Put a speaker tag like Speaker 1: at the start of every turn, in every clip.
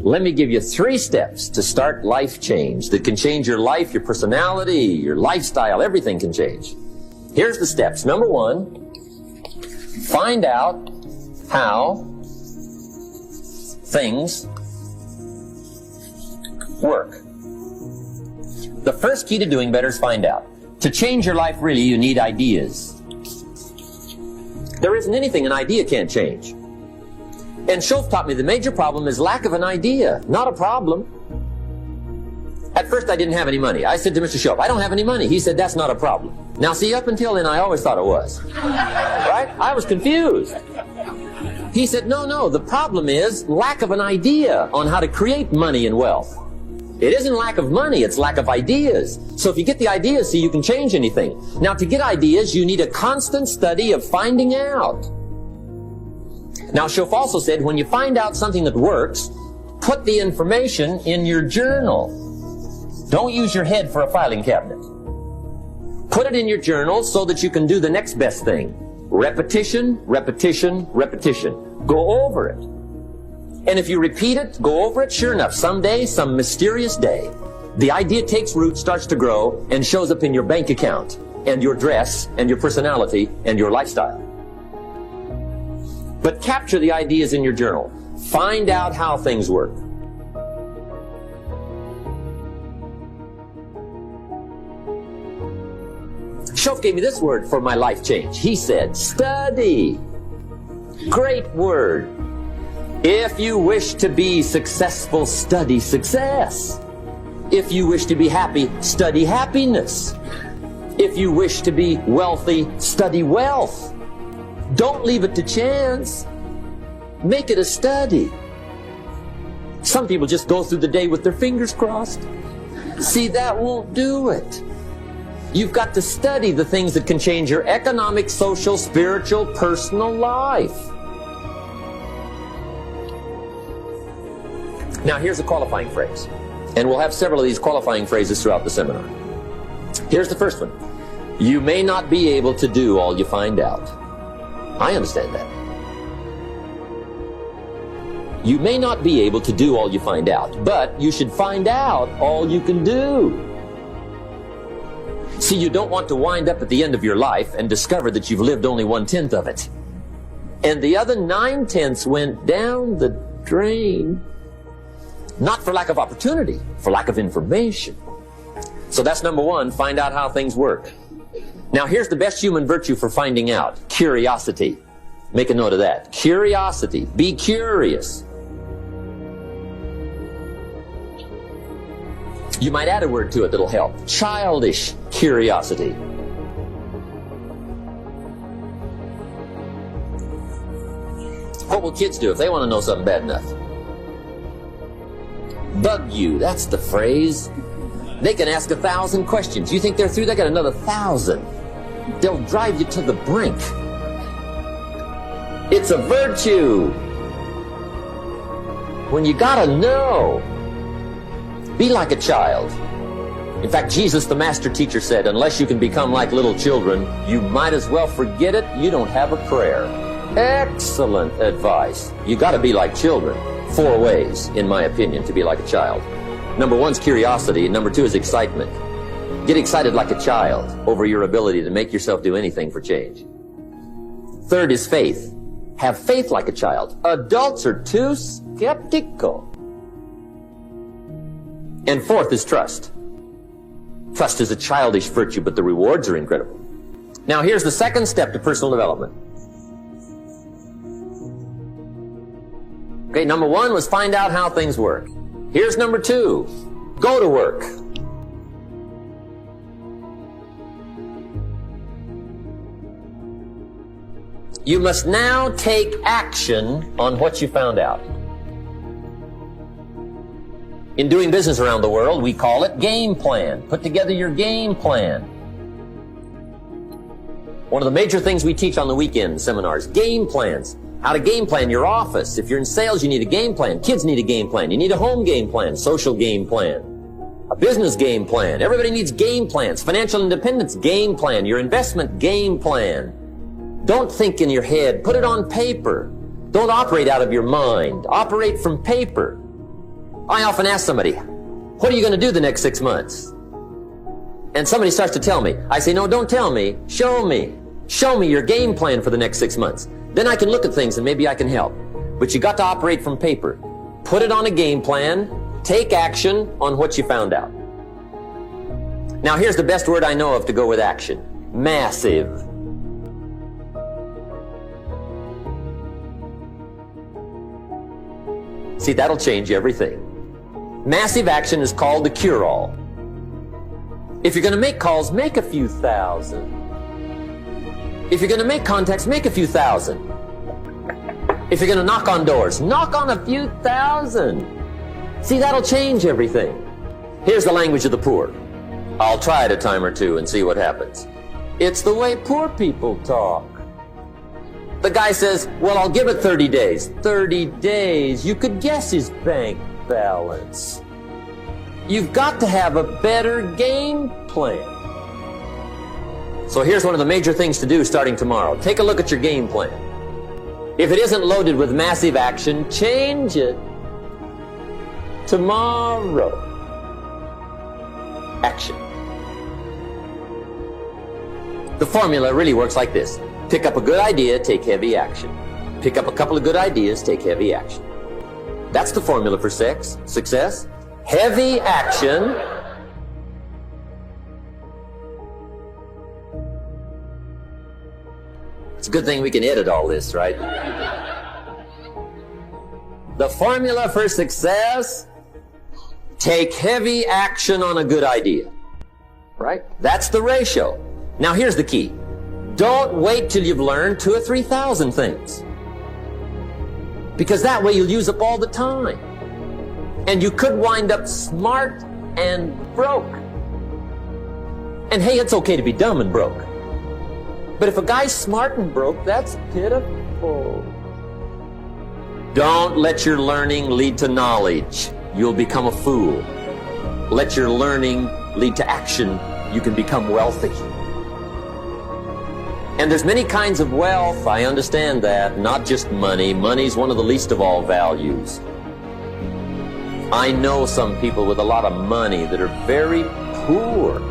Speaker 1: Let me give you 3 steps to start life change that can change your life, your personality, your lifestyle, everything can change. Here's the steps. Number 1, find out how things work. The first key to doing better is find out. To change your life, really, you need ideas. There isn't anything an idea can't change. And Schoaf taught me the major problem is lack of an idea, not a problem. At first I didn't have any money. I said to Mr. Schoaf, I don't have any money. He said, that's not a problem. Now see, up until then I always thought it was. Right? I was confused. He said, no, the problem is lack of an idea on how to create money and wealth. It isn't lack of money, it's lack of ideas. So if you get the ideas, see, you can change anything. Now to get ideas, you need a constant study of finding out. Now, Schoaf also said, when you find out something that works, put the information in your journal. Don't use your head for a filing cabinet. Put it in your journal so that you can do the next best thing. Repetition, repetition, repetition. Go over it. And if you repeat it, go over it, sure enough, someday, some mysterious day, the idea takes root, starts to grow, and shows up in your bank account, and your dress, and your personality, and your lifestyle. But capture the ideas in your journal. Find out how things work. Schoaf gave me this word for my life change. He said, study. Great word. If you wish to be successful, study success. If you wish to be happy, study happiness. If you wish to be wealthy, study wealth. Don't leave it to chance. Make it a study. Some people just go through the day with their fingers crossed. See, that won't do it. You've got to study the things that can change your economic, social, spiritual, personal life. Now, here's a qualifying phrase. And we'll have several of these qualifying phrases throughout the seminar. Here's the first one. You may not be able to do all you find out. I understand that. You may not be able to do all you find out, but you should find out all you can do. See, you don't want to wind up at the end of your life and discover that you've lived only 1/10 of it. And the other 9/10 went down the drain. Not for lack of opportunity, for lack of information. So that's number 1, find out how things work. Now here's the best human virtue for finding out. Curiosity. Make a note of that. Curiosity. Be curious. You might add a word to it that'll help. Childish curiosity. What will kids do if they want to know something bad enough? Bug you, that's the phrase. They can ask 1,000 questions. You think they're through? They got another 1,000. They'll drive you to the brink. It's a virtue. When you gotta know, be like a child. In fact, Jesus, the master teacher, said, unless you can become like little children, you might as well forget it. You don't have a prayer. Excellent advice. You gotta be like children. 4 ways, in my opinion, to be like a child. Number 1 is curiosity, and number 2 is excitement. Get excited like a child over your ability to make yourself do anything for change. 3rd is faith. Have faith like a child. Adults are too skeptical. And 4th is trust. Trust is a childish virtue, but the rewards are incredible. Now here's the 2nd step to personal development. Okay, number 1 was find out how things work. Here's number 2. Go to work. You must now take action on what you found out. In doing business around the world, we call it game plan. Put together your game plan. One of the major things we teach on the weekend seminars, game plans. How to game plan your office. If you're in sales, you need a game plan. Kids need a game plan. You need a home game plan, social game plan, a business game plan. Everybody needs game plans. Financial independence, game plan. Your investment, game plan. Don't think in your head. Put it on paper. Don't operate out of your mind. Operate from paper. I often ask somebody, what are you going to do the next 6 months? And somebody starts to tell me. I say, no, don't tell me. Show me. Show me your game plan for the next 6 months. Then I can look at things and maybe I can help. But you got to operate from paper. Put it on a game plan. Take action on what you found out. Now here's the best word I know of to go with action. Massive. See, that'll change everything. Massive action is called the cure-all. If you're going to make calls, make a few thousand. If you're going to make contacts, make a few thousand. If you're going to knock on doors, knock on a few thousand. See, that'll change everything. Here's the language of the poor. I'll try it a time or two and see what happens. It's the way poor people talk. The guy says, well, I'll give it 30 days. 30 days. You could guess his bank balance. You've got to have a better game plan. So here's one of the major things to do starting tomorrow. Take a look at your game plan. If it isn't loaded with massive action, change it. Tomorrow. Action. The formula really works like this. Pick up a good idea, take heavy action. Pick up a couple of good ideas, take heavy action. That's the formula for success. Heavy action. It's a good thing we can edit all this, right? The formula for success, take heavy action on a good idea. Right? That's the ratio. Now here's the key. Don't wait till you've learned 2,000 or 3,000 things. Because that way you'll use up all the time. And you could wind up smart and broke. And hey, it's okay to be dumb and broke. But if a guy's smart and broke, that's pitiful. Don't let your learning lead to knowledge. You'll become a fool. Let your learning lead to action. You can become wealthy. And there's many kinds of wealth, I understand that, not just money. Money's one of the least of all values. I know some people with a lot of money that are very poor.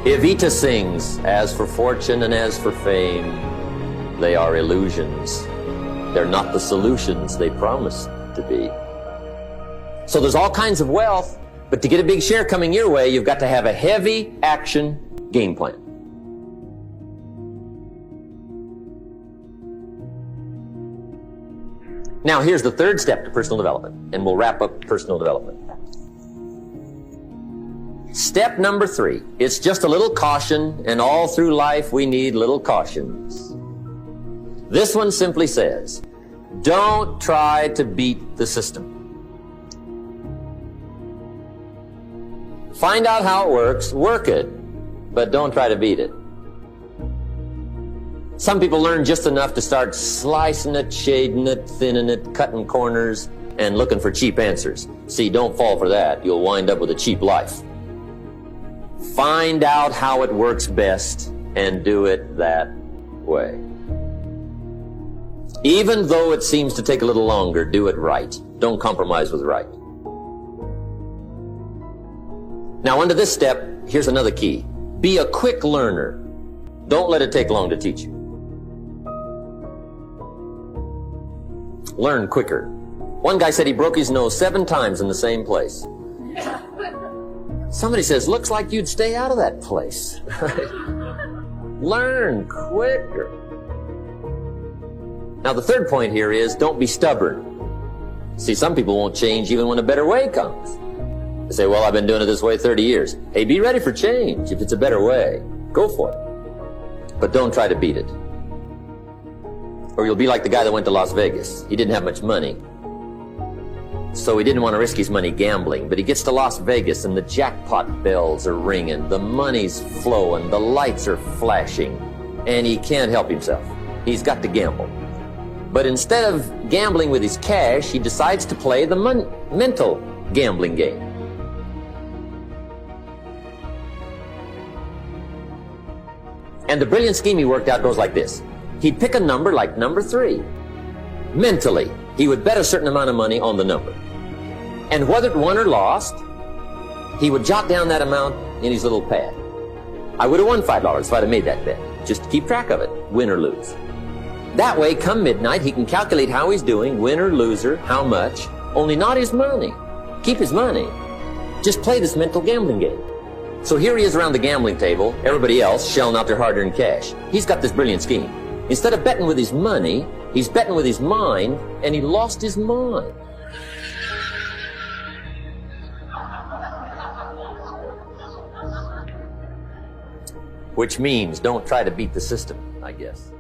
Speaker 1: Evita sings, as for fortune and as for fame, they are illusions. They're not the solutions they promise to be. So there's all kinds of wealth, but to get a big share coming your way, you've got to have a heavy action game plan. Now here's the third step to personal development, and we'll wrap up personal development. Step number 3, it's just a little caution, and all through life we need little cautions. This one simply says, don't try to beat the system. Find out how it works, work it, but don't try to beat it. Some people learn just enough to start slicing it, shading it, thinning it, cutting corners, and looking for cheap answers. See, don't fall for that. You'll wind up with a cheap life. Find out how it works best and do it that way. Even though it seems to take a little longer, do it right. Don't compromise with right. Now, under this step, here's another key. Be a quick learner. Don't let it take long to teach you. Learn quicker. One guy said he broke his nose 7 times in the same place. Somebody says, looks like you'd stay out of that place. Learn quicker. Now, the third point here is don't be stubborn. See, some people won't change even when a better way comes. They say, well, I've been doing it this way 30 years. Hey, be ready for change. If it's a better way, go for it. But don't try to beat it. Or you'll be like the guy that went to Las Vegas. He didn't have much money, so he didn't want to risk his money gambling. But he gets to Las Vegas and the jackpot bells are ringing, the money's flowing, the lights are flashing, and he can't help himself. He's got to gamble. But instead of gambling with his cash, he decides to play the mental gambling game. And the brilliant scheme he worked out goes like this. He'd pick a number like number 3. Mentally, he would bet a certain amount of money on the number. And whether it won or lost, he would jot down that amount in his little pad. I would have won $5 if I'd have made that bet, just to keep track of it, win or lose. That way, come midnight, he can calculate how he's doing, winner, loser, how much, only not his money. Keep his money. Just play this mental gambling game. So here he is around the gambling table, everybody else shelling out their hard-earned cash. He's got this brilliant scheme. Instead of betting with his money, he's betting with his mind, and he lost his mind. Which means don't try to beat the system, I guess.